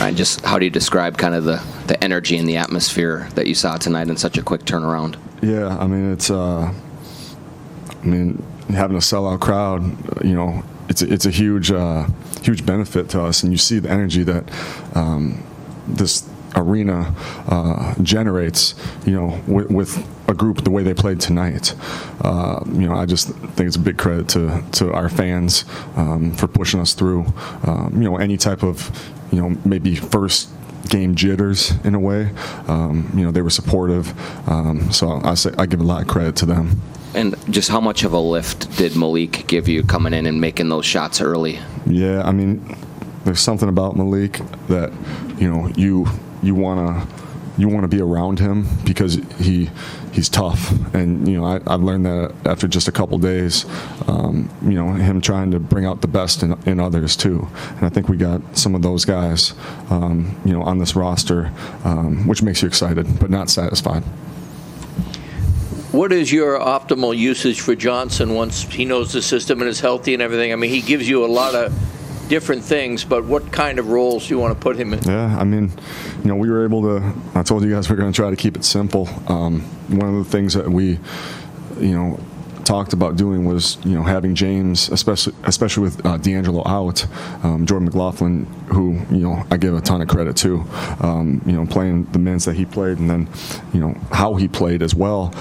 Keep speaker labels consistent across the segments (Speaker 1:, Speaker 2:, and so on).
Speaker 1: Ryan, just how do you describe kind of the energy and the atmosphere that you saw tonight in such a quick turnaround?
Speaker 2: Yeah, I mean, it's having a sellout crowd, it's a huge benefit to us, and you see the energy that this arena generates, with a group the way they played tonight. I just think it's a big credit to our fans for pushing us through, any type of, maybe first game jitters in a way. They were supportive, so I give a lot of credit to them.
Speaker 1: And just how much of a lift did Malik give you coming in and making those shots early?
Speaker 2: Yeah, I mean, there's something about Malik that you want to be around him because he's tough, and I've learned that after just a couple days. Him trying to bring out the best in others too, and I think we got some of those guys, on this roster, which makes you excited but not satisfied.
Speaker 3: What is your optimal usage for Johnson once he knows the system and is healthy and everything? I mean, he gives you a lot of different things, but what kind of roles do you want to put him in?
Speaker 2: Yeah, I mean, we were able to, I told you guys we're going to try to keep it simple. One of the things that we, talked about doing was, having James, especially with D'Angelo out, Jordan McLaughlin, who, I give a ton of credit to, playing the minutes that he played, and then, how he played as well.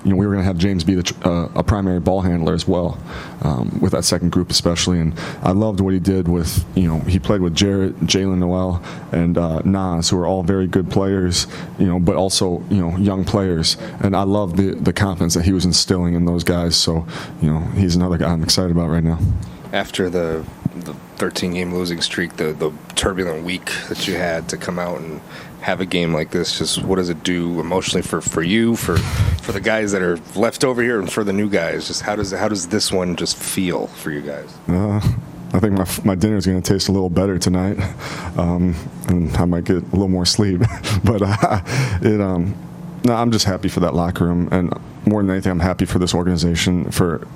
Speaker 2: We were going to have James be a primary ball handler as well, with that second group especially. And I loved what he did with, he played with Jarrett, Jalen Noel, and Nas, who are all very good players, but also, young players. And I love the confidence that he was instilling in those guys. So, he's another guy I'm excited about right now.
Speaker 4: After the 13-game losing streak, the turbulent week that you had to come out and have a game like this, just what does it do emotionally for you, for the guys that are left over here, and for the new guys? Just how does this one just feel for you guys?
Speaker 2: I think my dinner is going to taste a little better tonight, and I might get a little more sleep. But I'm just happy for that locker room, and more than anything, I'm happy for this organization for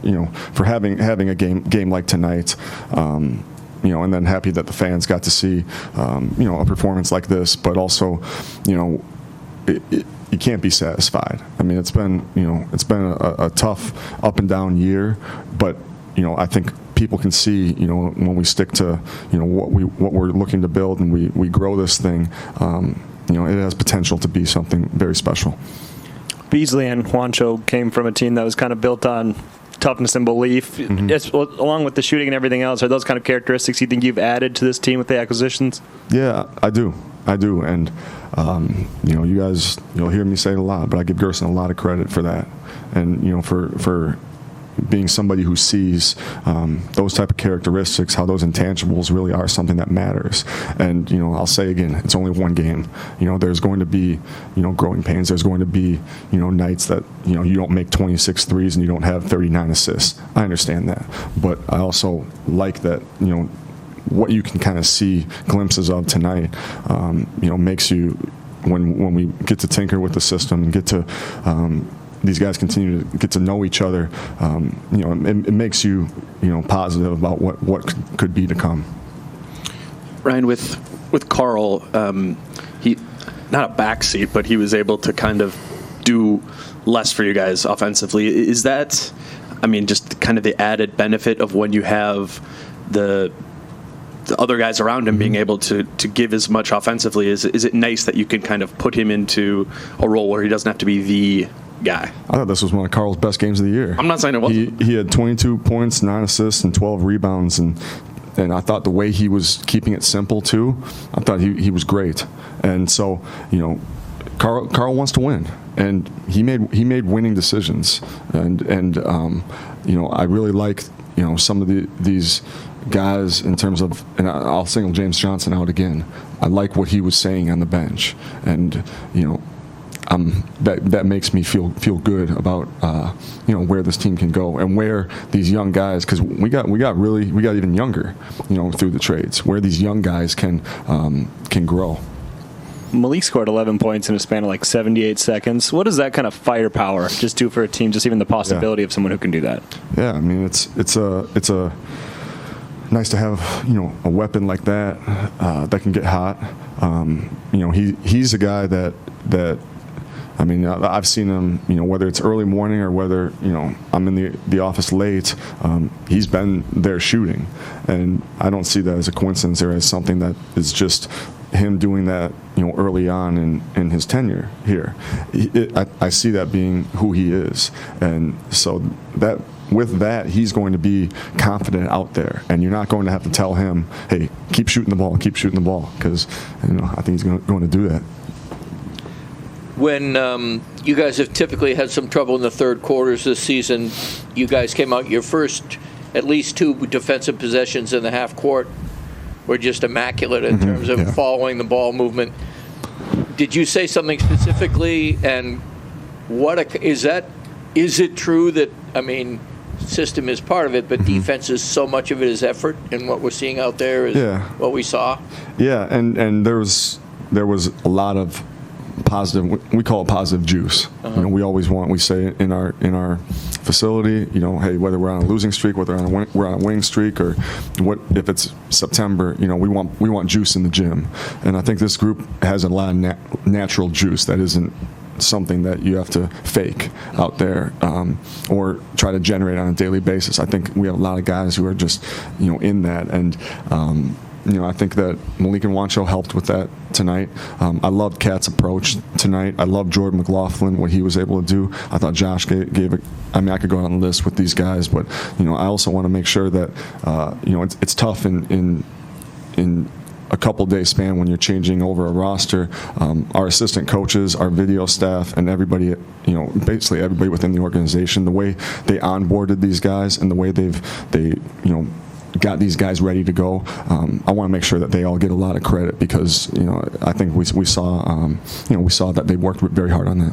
Speaker 2: having a game like tonight. And then happy that the fans got to see, a performance like this, but also, you can't be satisfied. I mean, it's been a tough up and down year, but, I think people can see, when we stick to, what we're looking to build, and we grow this thing, it has potential to be something very special.
Speaker 5: Beasley and Juancho came from a team that was kind of built on toughness and belief. Mm-hmm. Along with the shooting and everything else, are those kind of characteristics you think you've added to this team with the acquisitions? Yeah,
Speaker 2: I do. And, you guys, you'll hear me say it a lot, but I give Gerson a lot of credit for that. And, for being somebody who sees those type of characteristics, how those intangibles really are something that matters. And, I'll say again, it's only one game. There's going to be, growing pains. There's going to be, nights that, you don't make 26 threes and you don't have 39 assists. I understand that. But I also like that, what you can kind of see glimpses of tonight, makes you, when we get to tinker with the system and get to, these guys continue to get to know each other, it makes you, positive about what could be to come.
Speaker 6: Ryan, with Carl, he not a backseat, but he was able to kind of do less for you guys offensively. Is that, just kind of the added benefit of when you have the other guys around him being able to give as much offensively? Is it nice that you can kind of put him into a role where he doesn't have to be the guy?
Speaker 2: I thought this was one of Carl's best games of the year.
Speaker 6: I'm not saying it wasn't.
Speaker 2: He had 22 points, 9 assists, and 12 rebounds, and I thought the way he was keeping it simple too, I thought he was great. And so, Carl wants to win, and he made winning decisions, and I really like some of these guys in terms of, and I'll single James Johnson out again. I like what he was saying on the bench, and that makes me feel good about where this team can go and where these young guys, because we got even younger through the trades, where these young guys can grow.
Speaker 5: Malik scored 11 points in a span of like 78 seconds. What does that kind of firepower just do for a team? Just even the possibility of someone who can do that.
Speaker 2: Yeah, it's a nice to have a weapon like that that can get hot. He's a guy that I mean, I've seen him, whether it's early morning or whether, I'm in the office late, he's been there shooting. And I don't see that as a coincidence or as something that is just him doing that, early on in his tenure here. I see that being who he is. And so with that, he's going to be confident out there. And you're not going to have to tell him, hey, keep shooting the ball, because, I think he's going to do that.
Speaker 3: When you guys have typically had some trouble in the third quarters this season, you guys came out your first at least 2 defensive possessions in the half court were just immaculate in terms of following the ball movement. Did you say something specifically? And is it true that, system is part of it, but defense is so much of it is effort, and what we're seeing out there is what we saw? Yeah,
Speaker 2: and there was a lot of positive, we call it positive juice. We say in our facility, hey, whether we're on a losing streak, whether we're on a winning streak, or if it's September, we want juice in the gym. And I think this group has a lot of natural juice that isn't something that you have to fake out there or try to generate on a daily basis. I think we have a lot of guys who are just in that, and I think that Malik and Juancho helped with that tonight. I loved Cat's approach tonight. I loved Jordan McLaughlin, what he was able to do. I thought Josh gave it. I could go on the list with these guys, but I also want to make sure that it's tough in a couple day span when you're changing over a roster. Our assistant coaches, our video staff, and everybody, basically everybody within the organization, the way they onboarded these guys and the way they got these guys ready to go. I want to make sure that they all get a lot of credit because I think we saw that they worked very hard on that.